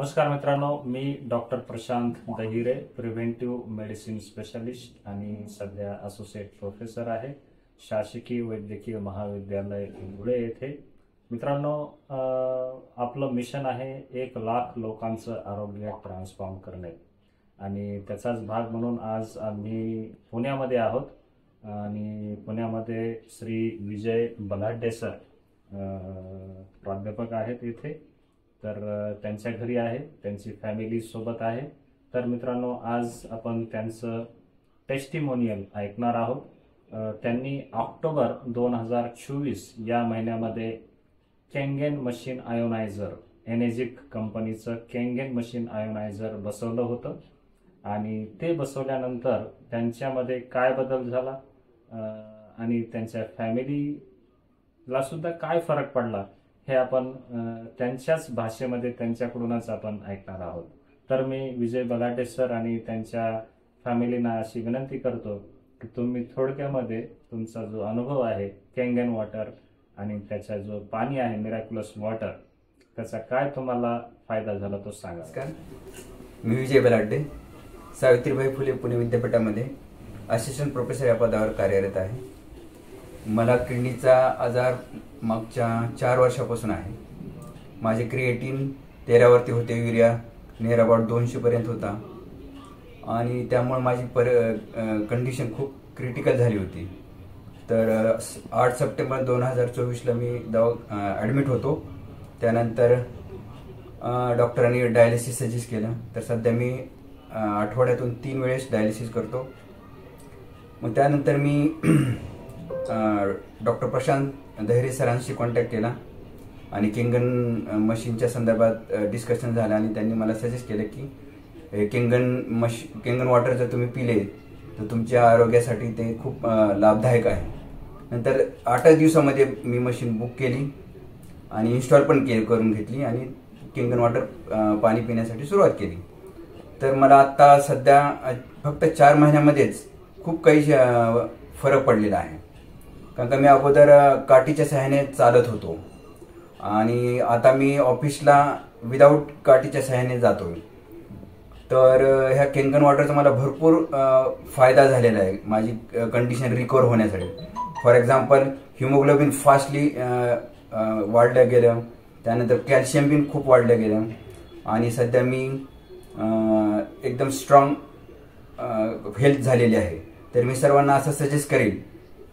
नमस्कार मित्रांनो, मी doctor Prashant Dahire, preventive medicine specialist आणि सध्या असोसिएट प्रोफेसर आहे शासकीय वैद्यकीय महाविद्यालय धुळे येथे. मित्रांनो, आपलं मिशन आहे 1,00,000 लोकांचं आरोग्य ट्रान्सफॉर्म करणे आणि त्याचाच भाग म्हणून आज आम्ही पुण्यामध्ये आहोत आणि पुण्यामध्ये श्री विजय बलाढ्य सर प्राध्यापक आहेत इथे. तर त्यांच्या घरी आहे, त्यांची फॅमिली सोबत आहे. तर मित्रांनो, आज आपण त्यांचं टेस्टिमोनियल ऐकणार आहोत. त्यांनी ऑक्टोबर 2024 या महिन्यामध्ये केंगेन मशीन आयोनायझर, एनेजिक कंपनीचं केंगेन मशीन आयोनायझर बसवलं होतं आणि ते बसवल्यानंतर त्यांच्यामध्ये काय बदल झाला आणि त्यांच्या फॅमिलीला सुद्धा काय फरक पडला हे आपण त्यांच्याच भाषेमध्ये त्यांच्याकडूनच आपण ऐकणार आहोत. तर मी विजय बलाढ्य सर आणि त्यांच्या फॅमिलीना अशी विनंती करतो की तुम्ही थोडक्यामध्ये तुमचा जो अनुभव आहे केंगेन वॉटर आणि त्याचा जो पाणी आहे मिराक्युलस वॉटर, त्याचा काय तुम्हाला फायदा झाला तो सांगा. मी विजय बलाढ्य, सावित्रीबाई फुले पुणे विद्यापीठामध्ये असिस्टंट प्रोफेसर या पदावर कार्यरत आहे. मला किडनीचा आजार मागच्या 4 वर्षापासून आहे. माझे क्रिएटिन 13 वरती होते, युरिया नियर अबाउट 200 पर्यंत होता आणि त्यामुळे माझी कंडिशन खूप क्रिटिकल झाली होती. तर 8 सप्टेंबर 2024ला मी ॲडमिट होतो. त्यानंतर डॉक्टरांनी डायलिसिस सजेस्ट केलं. तर सध्या मी आठवड्यातून 3 वेळेस डायलिसिस करतो. मग त्यानंतर मी डॉक्टर प्रशांत दहिरे सरांशी कॉन्टॅक्ट केला आणि केंगन मशीनच्या संदर्भात डिस्कशन झालं आणि त्यांनी मला सजेस्ट केलं की केंगन वॉटर जर तुम्ही पिले तर तुमच्या आरोग्यासाठी ते खूप लाभदायक आहे. नंतर 8 दिवसामध्ये मी मशीन बुक केली आणि इन्स्टॉल पण करून घेतली आणि केंगन वॉटर पाणी पिण्यासाठी सुरुवात केली. तर मला आत्ता सध्या फक्त 4 महिन्यामध्येच खूप काही फरक पडलेला आहे. कारण का मी अगोदर काठीच्या सहाय्याने चालत होतो आणि आता मी ऑफिसला विदाऊट काठीच्या सहाय्याने जातोय. तर ह्या केंगन वॉटरचा मला भरपूर फायदा झालेला आहे माझी कंडिशन रिकवर होण्यासाठी. फॉर एक्झाम्पल, हिमोग्लोबिन फास्टली वाढलं गेलं, त्यानंतर कॅल्शियम बिन खूप वाढलं गेलं आणि सध्या मी एकदम स्ट्रॉंग हेल्थ झालेली आहे. तर मी सर्वांना असं सजेस्ट करेन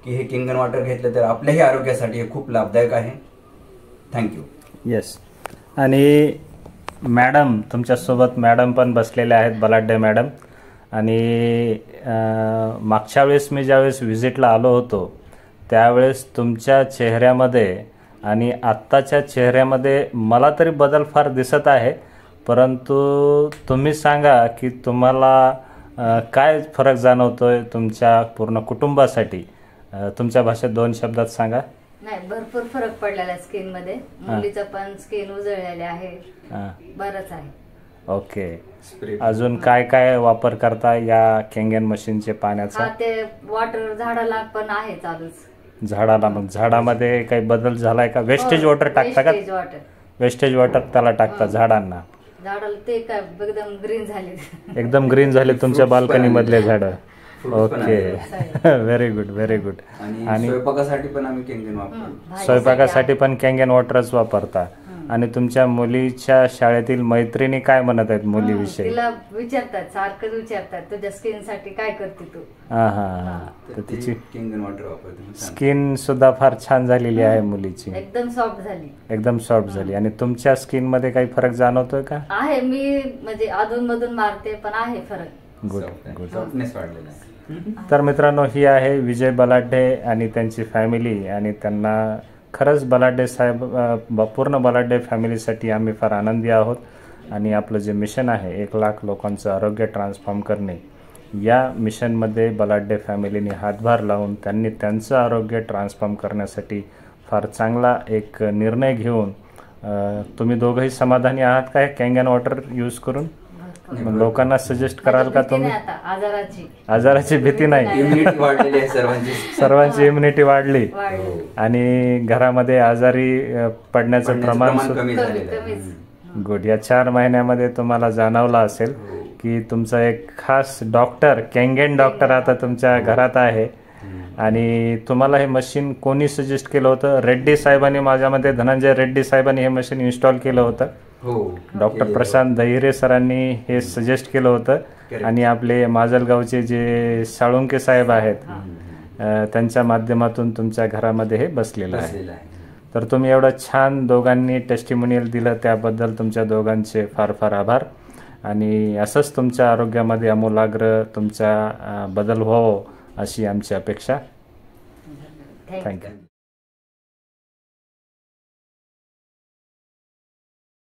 की हे केंगन वॉटर घेतलं तर आपल्याही आरोग्यासाठी हे खूप लाभदायक आहे. थँक्यू. येस. आणि मॅडम, तुमच्यासोबत मॅडम पण बसलेल्या आहेत, बलाढ्य मॅडम. आणि मागच्या वेळेस मी ज्यावेळेस व्हिजिटला आलो होतो त्यावेळेस तुमच्या चेहऱ्यामध्ये आणि आत्ताच्या चेहऱ्यामध्ये मला तरी बदल फार दिसत आहे. परंतु तुम्ही सांगा की तुम्हाला काय फरक जाणवतोय तुमच्या पूर्ण कुटुंबासाठी. तुमच्या भाषेत 2 शब्दात सांगा. नाही, भरपूर फरक पडलेला आहे स्किन मध्ये. मुलीचं पण स्किन उजळलेले आहे, बरंच आहे. ओके. अजून काय काय वापर करता या केंगेन मशीनचे पाण्याचा? ते वॉटर झाडाला पण आहे चालूच. झाडाला मग झाडामध्ये काही बदल झालाय का? वेस्टेज वॉटर टाकता का? वेस्टेज वॉटर त्याला टाकता झाडांना? झाडाला ते काय एकदम ग्रीन झाले. एकदम ग्रीन झाले तुमच्या बाल्कनी मधले झाड. Okay. Very good, very good. आणि स्वयंपाकासाठी पण आम्ही केंगन वापरतो. स्वयंपाकासाठी पण केंगेन वॉटरच वापरता. आणि तुमच्या मुलीच्या शाळेतील मैत्रिणी काय म्हणत आहेत मुलीविषयी? तिला विचारतात, सारखं विचारतात, तुझ्या स्किन साठी काय करते तू. तर तिची केंगन वॉटर वापरते. स्किन सुद्धा फार छान झालेली आहे मुलीची, एकदम सॉफ्ट झाली. एकदम सॉफ्ट झाली. आणि तुमच्या स्किन मध्ये काही फरक जाणवतोय का? आहे, मी म्हणजे अधून मधून मारते पण आहे फरक. Good good. सॉफ्टनेस वाढलेला आहे. तर मित्रांनो, ही आहे विजय बलाढ्य आणि त्यांची फॅमिली. आणि त्यांना खरंच बलाढ्य साहेब, पूर्ण बलाढ्य फॅमिलीसाठी आम्ही फार आनंदी आहोत. आणि आपलं जे मिशन आहे 1,00,000 लोकांचं आरोग्य ट्रान्सफॉर्म करणे, या मिशनमध्ये बलाढ्य फॅमिलीने हातभार लावून त्यांनी त्यांचं आरोग्य ट्रान्सफॉर्म करण्यासाठी फार चांगला एक निर्णय घेऊन तुम्ही दोघंही समाधानी आहात काय केंगन वॉटर यूज करून? लोकांना सजेस्ट कराल का तुम्ही? आजाराची भीती नाही. इम्युनिटी वाढलेली आहे सर्वांची इम्युनिटी वाढली आणि घरामध्ये आजारी पडण्याचं प्रमाण कमी झालेलं आहे. गुड. या 4 महिन्यामध्ये तुम्हाला जाणवलं असेल की तुमचा एक खास डॉक्टर, केंगन डॉक्टर आता तुमच्या घरात आहे. आणि तुम्हाला हे मशीन कोणी सजेस्ट केलं होतं? रेड्डी साहेबांनी, माझ्यामध्ये धनंजय रेड्डी साहेबांनी हे मशीन इन्स्टॉल केलं होतं. हो. डॉक्टर प्रशांत दहिरे सरांनी हे सजेस्ट केलं होतं आणि आपले माजलगावचे जे साळुंके साहेब आहेत त्यांच्या माध्यमातून तुमच्या घरामध्ये हे बसलेलं आहे. तर तुम्ही एवढं छान दोघांनी टेस्टिमोनियल दिलं त्याबद्दल तुमच्या दोघांचे फार फार आभार. आणि असंच तुमच्या आरोग्यामध्ये आमूलाग्र तुमचा बदल व्हावं अशी आमची अपेक्षा. थँक्यू. थँक्यू.